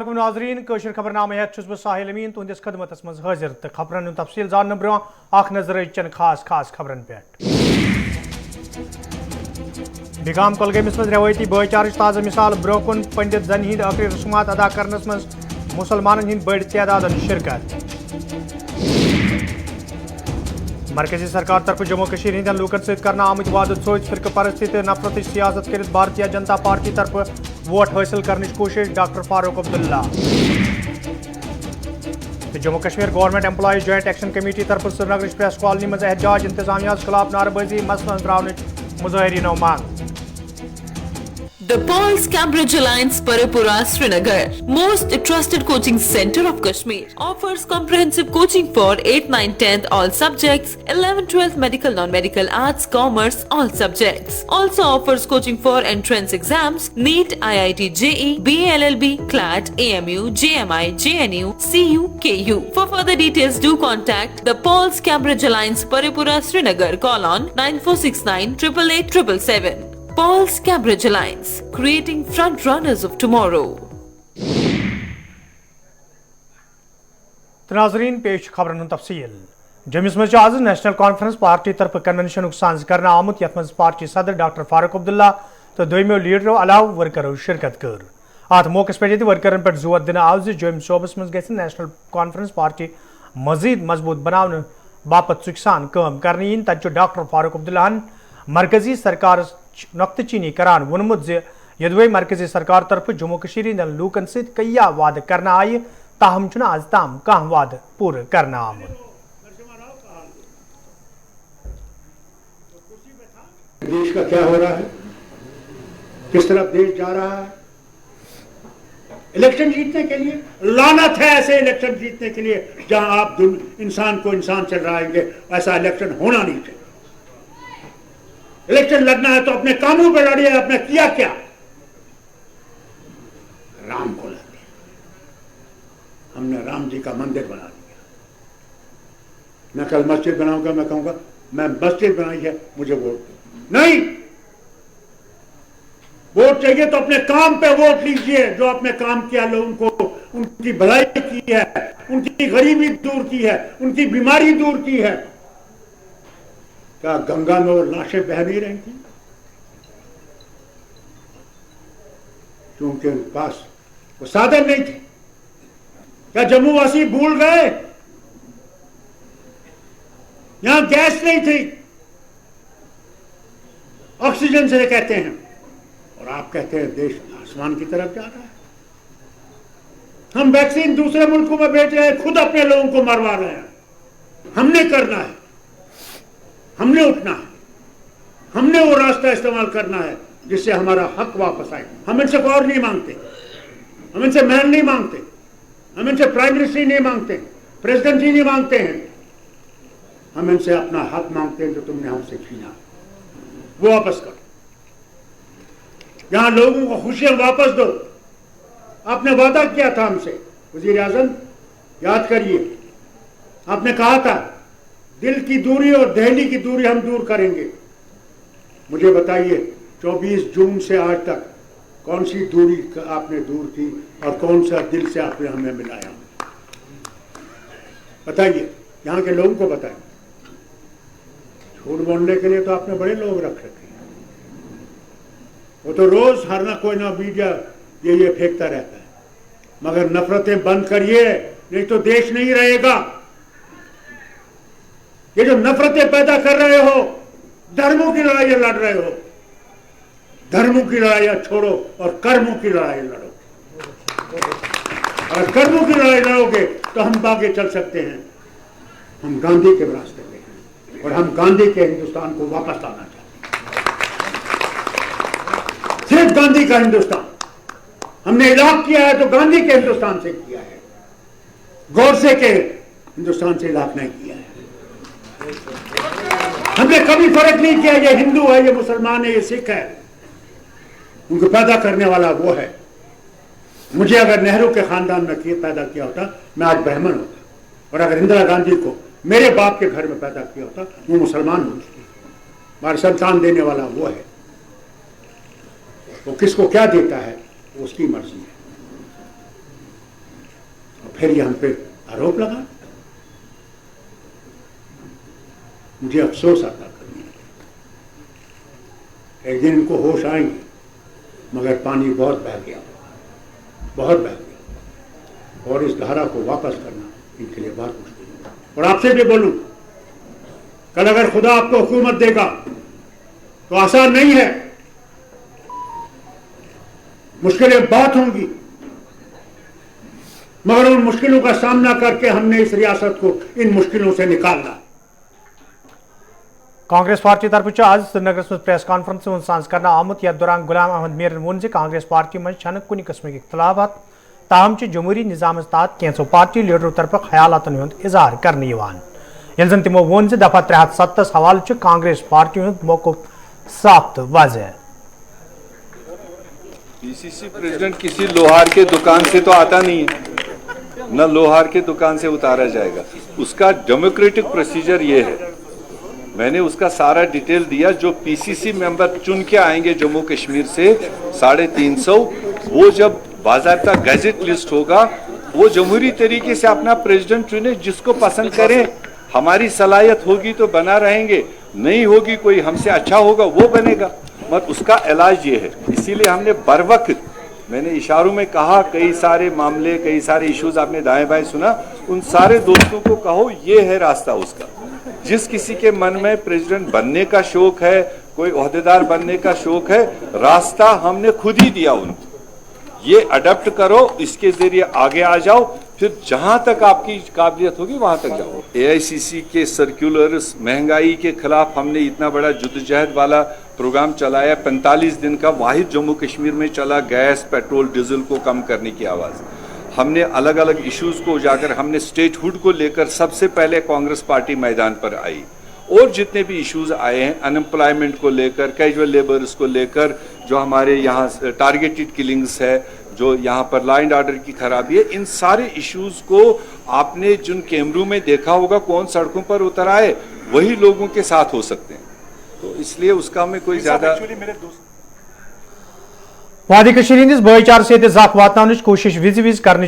नाजरीन कशर खबरनामे हेत बह साहिल अमीन तुंदिस खदमतस मज हाजिर तो खबरन तफसील जानने ब्रोह नजर चन खास खबरन पे। बिगाम कुलगमस मज रवायती भाईचार ताज़ा मिसाल ब्रोह कुन पंडित जन हिंद आखिरी रसूमात अदा करनस मज मुसलमान हिंद बड़ तादाद शिरकत। मरकजी सरकार तरफ जम्मू कश्मीर हिंदन लूकन सहित करना आमुत वादत सोच फिरक परस्ती तो नफरत सियासत कर भारतीय जनता पार्टी तरफ वोट हासिल करने की कोशिश doctor Farooq Abdullah. Jammu Kashmir government employees joint action committee तरफ श्रीनगर प्रेस कॉलोनी मज एहतजाज इंतजामिया खिलाफ नारेबाजी मसलन त्रावन मुजाहरीनो मांग। The Paul's Cambridge Alliance Parapura Srinagar, most trusted coaching center of Kashmir, offers comprehensive coaching for 8th, 9th, 10th all subjects, 11th, 12th medical, non-medical, arts, commerce all subjects. Also offers coaching for entrance exams, NEET, IIT, JEE, BA LLB, CLAT, AMU, JMI, JNU, CU, KU. For further details, do contact the Paul's Cambridge Alliance Parapura Srinagar. Call on 9469 888 777. Paul's Cambridge Alliance, creating front runners of tomorrow. नाज़रीन पेश खबरन तफसील। जम्मू मज आज national conference party तरफ convention सांज कर आमुत यथ मज पार्टी सदर डॉक्टर फारूक अब्दुल्ला तो दोमो लीडरों अलाव वर्करों शिरकत कर। अत मौके पे वर्करन पे जोर दिन आव जम शोबस मज गि नेशनल कॉन्फ्रेंस पार्टी मजीद मजबूत बनाने बापत सुखसान काम करने इन तत डॉक्टर फारूक अब्दुल्लाहन मरकजी सरकार नुक्त चीनी करान वोनमुत यदवे मरकजी सरकार तरफ जम्मू कश्मीर हिंदन लूकन सहित कईया वाद करना आय ताहम आज ताम कह वाद पूर करना आमुत। देश का क्या हो रहा है, किस तरफ देश जा रहा है। इलेक्शन जीतने के लिए लानत है, ऐसे इलेक्शन जीतने के लिए जहां आप इंसान को इंसान से लड़ाएंगे, ऐसा इलेक्शन होना नहीं चाहिए। इलेक्शन लड़ना है तो अपने कामों पे लड़िए। आपने किया क्या? राम को लड़ दिया, हमने राम जी का मंदिर बना दिया। मैं कल मस्जिद बनाऊंगा, मैं कहूंगा मैं मस्जिद बनाई है, मुझे वोट दो। नहीं, वोट चाहिए तो अपने काम पे वोट लीजिए। जो आपने काम किया, लोगों को उनकी भलाई की है, उनकी गरीबी दूर की है, उनकी बीमारी दूर की है। क्या गंगा में वो लाशें बह नहीं रही थी क्योंकि उनके पास वो साधन नहीं थे? क्या जम्मू वासी भूल गए? यहां गैस नहीं थी, ऑक्सीजन से कहते हैं, और आप कहते हैं देश आसमान की तरफ जा रहा है। हम वैक्सीन दूसरे मुल्कों में भेज रहे हैं, खुद अपने लोगों को मरवा रहे हैं। हमने करना है, हमने उठना है, हमने वो रास्ता इस्तेमाल करना है जिससे हमारा हक वापस आए। हम इनसे और नहीं मांगते, हम इनसे महल नहीं मांगते, हम इनसे प्राइम मिनिस्टर नहीं मांगते, प्रेसिडेंट जी नहीं मांगते हैं। हम इनसे अपना हक मांगते हैं जो तुमने हमसे छीना, वो वापस करो। यहां लोगों को खुशियां वापस दो। आपने वादा किया था हमसे, वजीर आजम याद करिए, आपने कहा था दिल की दूरी और दहली की दूरी हम दूर करेंगे। मुझे बताइए 24 जून से आज तक कौन सी दूरी आपने दूर की और कौन सा दिल से आपने हमें मिलाया? बताइए, यहां के लोगों को बताइए। झूठ बोलने के लिए तो आपने बड़े लोग रख रखे हैं, वो तो रोज हर ना कोई ना मीडिया ये फेंकता रहता है। मगर नफरतें बंद करिए, नहीं तो देश नहीं रहेगा। ये जो नफरतें पैदा कर रहे हो, धर्मों की लड़ाई लड़ रहे हो, धर्मों की लड़ाई छोड़ो और कर्मों की लड़ाई लड़ो। अगर कर्मों की लड़ाई लड़ोगे तो हम आगे चल सकते हैं। हम गांधी के रास्ते पे हैं और हम गांधी के हिंदुस्तान को वापस लाना चाहते हैं। सिर्फ गांधी का हिंदुस्तान हमने इलाक किया है तो गांधी के हिंदुस्तान से किया है, गोडसे के हिंदुस्तान से इलाक नहीं किया है। हमने कभी फर्क नहीं किया ये हिंदू है, ये मुसलमान है, ये सिख है। उनको पैदा करने वाला वो है। मुझे अगर नेहरू के खानदान में पैदा किया होता, मैं आज ब्राह्मण होता, और अगर इंदिरा गांधी को मेरे बाप के घर में पैदा किया होता, वो मुसलमान होती। हमारे संतान देने वाला वो है। वो किसको क्या देता है उसकी मर्जी है। फिर ये हम पे आरोप लगा। मुझे अफसोस आता करने, एक दिन इनको होश आएंगे, मगर पानी बहुत बह गया, बहुत बह गया, और इस धारा को वापस करना इनके लिए बहुत मुश्किल है। और आपसे भी बोलूं, कल अगर खुदा आपको हुकूमत देगा तो आसान नहीं है, मुश्किलें बहुत होंगी, मगर उन मुश्किलों का सामना करके हमने इस रियासत को इन मुश्किलों से निकालना। कांग्रेस पार्टी तरफ आज श्रीनगर में प्रेस कॉन्फ्रेंस में सांस करना आमुत यथ दौरान गुलाम अहमद मीर वोन कांग्रेस पार्टी में छन कुन किस्म इख्तलाफात ताहम जमहूरी निजाम तहत कैंसो पार्टी लीडरों तरफ ख्यालातन हुंद इजहार करने ये जन तमो वोन दफा 370 हवाले कांग्रेस पार्टी हुंद मौकूफ साफ तो वाज़ेह। पीसीसी प्रेसिडेंट किसी लोहार के दुकान से तो आता नहीं है, न लोहार के दुकान से उतारा जाएगा। उसका डेमोक्रेटिक प्रोसीजर ये है, मैंने उसका सारा डिटेल दिया। जो पीसीसी मेंबर चुन के आएंगे जम्मू कश्मीर से 350, वो जब बाज़ाब्ता गैजेट लिस्ट होगा, वो जमहूरी तरीके से अपना प्रेसिडेंट चुने, जिसको पसंद करें। हमारी सलाहियत होगी तो बना रहेंगे, नहीं होगी कोई हमसे अच्छा होगा वो बनेगा। मत उसका इलाज ये है, इसीलिए हमने बर वक्त, मैंने इशारों में कहा, कई सारे मामले, कई सारे इश्यूज आपने दाएं बाएं सुना, उन सारे दोस्तों को कहो ये है रास्ता उसका। जिस किसी के मन में प्रेसिडेंट बनने का शौक है, कोई ओहदेदार बनने का शौक है, रास्ता हमने खुद ही दिया उनको। ये अडॉप्ट करो, इसके जरिए आगे आ जाओ, फिर जहां तक आपकी काबिलियत होगी वहां तक जाओ। एआईसीसी के सर्कुलर्स, महंगाई के खिलाफ हमने इतना बड़ा जुद्दोजहद वाला प्रोग्राम चलाया, 45 दिन का, वाहिद जम्मू कश्मीर में चला। गैस, पेट्रोल, डीजल को कम करने की आवाज़ हमने, अलग अलग इश्यूज को उजागर हमने, स्टेटहुड को लेकर सबसे पहले कांग्रेस पार्टी मैदान पर आई। और जितने भी इश्यूज आए हैं, अनएम्प्लॉयमेंट को लेकर, कैजुअल लेबर्स को लेकर, जो हमारे यहाँ टारगेटेड किलिंग्स है, जो यहाँ पर लॉ एंड ऑर्डर की खराबी है, इन सारे इश्यूज को आपने जिन कैमरों में देखा होगा, कौन सड़कों पर उतर आए, वही लोगों के साथ हो सकते हैं। तो इसलिए उसका में कोई ज्यादा वादी हंदिस भाईचार से जख वात कोशिश विज विज कर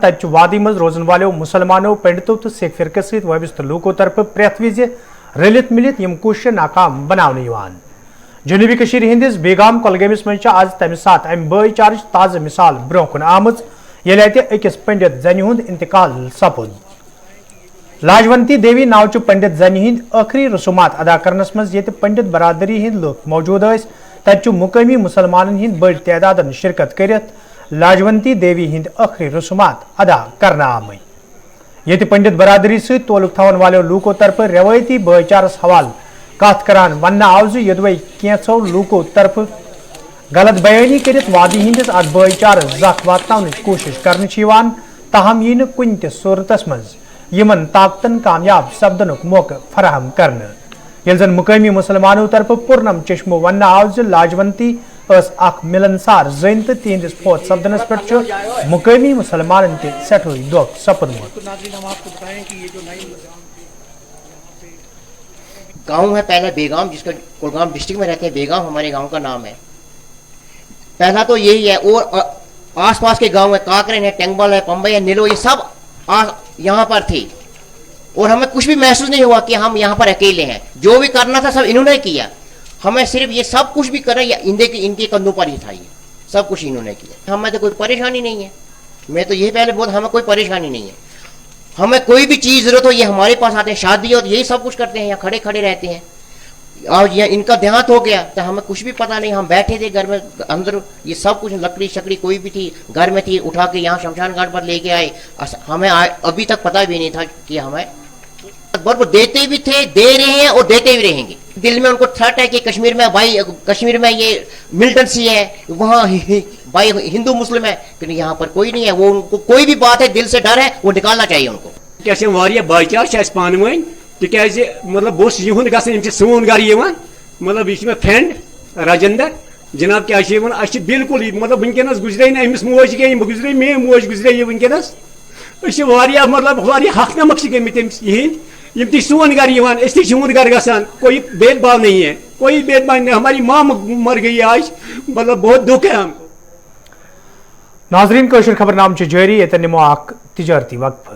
तत वादी मज रोजन वालों मुसलमानों, पंडितों तो सिख फिरक सत वाबस्त लूकों तरफ प्रेथ विज रलित मिलित यम कोशिश नाकाम बनाने जनूबी हंदिस बेगाम कोलगमिस मज आज तम सात अम भाईचार ताज़ मिसाल ब्रोह कुन आमज येले अकिस पंडित जन हुंद इंतकाल सपुद। लाजवंती देवी नाव पंडित जन हिंद आखिरी रसूमात अदा करनस मज ये पंडित बरादरी हिंद लोग मौजूद तत मुकामी मुसलमान हिंद बड़ तादाद शिरकत करित लाजवंती देवी हिंद आखिरी रसूमात अदा करना आम। ये पंडित बरादरी सहित तोलुक थवन वालों लूकों तरफ रवायती भाईचारस हवाल कथ करान वन आव यदवै कैंसो लूकों तरफ गलत बयानी करित वादी हिंदिस अत भाईचार जख वातन कोशिश कर ताहम यी कुन त सूरतस मज यमन ताकतन कामयाब सपदन मौका फराहम करने। ये जन मुकामी मुसलमानों तरफ पुरनम चश्मो वन आव लाजवंती मिलनसार जन तो तिहंदिस फौत सपदनस पे मुकामी मुसलमान सठो दुख सपदमुत। गांव है पहला बेगाम, जिसका कुलगाम डिस्ट्रिक्ट में रहते हैं, बेगाम हमारे गांव का नाम है। पहला तो यही है, और आसपास के गांव है, काकरेन है, टेंगबल है, पंबई है, नीलो, ये सब यहाँ पर थे। और हमें कुछ भी महसूस नहीं हुआ कि हम यहाँ पर अकेले हैं। जो भी करना था सब इन्होंने किया, हमें सिर्फ ये सब कुछ भी करें या इनके कंधों पर ही था, ये सब कुछ इन्होंने किया। हमें तो कोई परेशानी नहीं है, मैं तो यही पहले बोल, हमें कोई परेशानी नहीं है। हमें कोई भी चीज़ जरूरत हो ये हमारे पास आते हैं, शादी हो तो यही सब कुछ करते हैं, यहाँ खड़े खड़े रहते हैं। और ये इनका देहांत हो गया तो हमें कुछ भी पता नहीं, हम बैठे थे घर में अंदर, ये सब कुछ लकड़ी शकड़ी कोई भी थी घर में थी, उठा के यहाँ शमशान घाट पर लेके आए। हमें अभी तक पता भी नहीं था कि हमें बर्फ देते भी थे, दे रहे हैं और देते भी रहेंगे। दिल में उनको थ्रेट है कि कश्मीर में भाई, कश्मीर में ये मिलिटेंसी है, वहाँ भाई हिंदू मुस्लिम है, लेकिन यहाँ पर कोई नहीं है। वो उनको कोई भी बात है, दिल से डर है, वो निकालना चाहिए उनको। कैसे वारिया भाईचार पान वन तिकाज मतलब बस युन ग सोन गर मतलब यह फ्रेंड राजेंद्र जनाब क्या बिल्कुल मतलब वनकस गुजरे अमिस मोज गई गुजरे मे मोज गुजरे वनकस मतलब हक नमक गमित यम ती सोन गर तुन गर गसान कोई भेदभाव नहीं है, कोई भेदभाव नहीं। हमारी माँ मर गई आज, मतलब बहुत दुख है हमको। नाजरीन कशर खबरनाम जारी, ये निमो तिजारती वक्फ।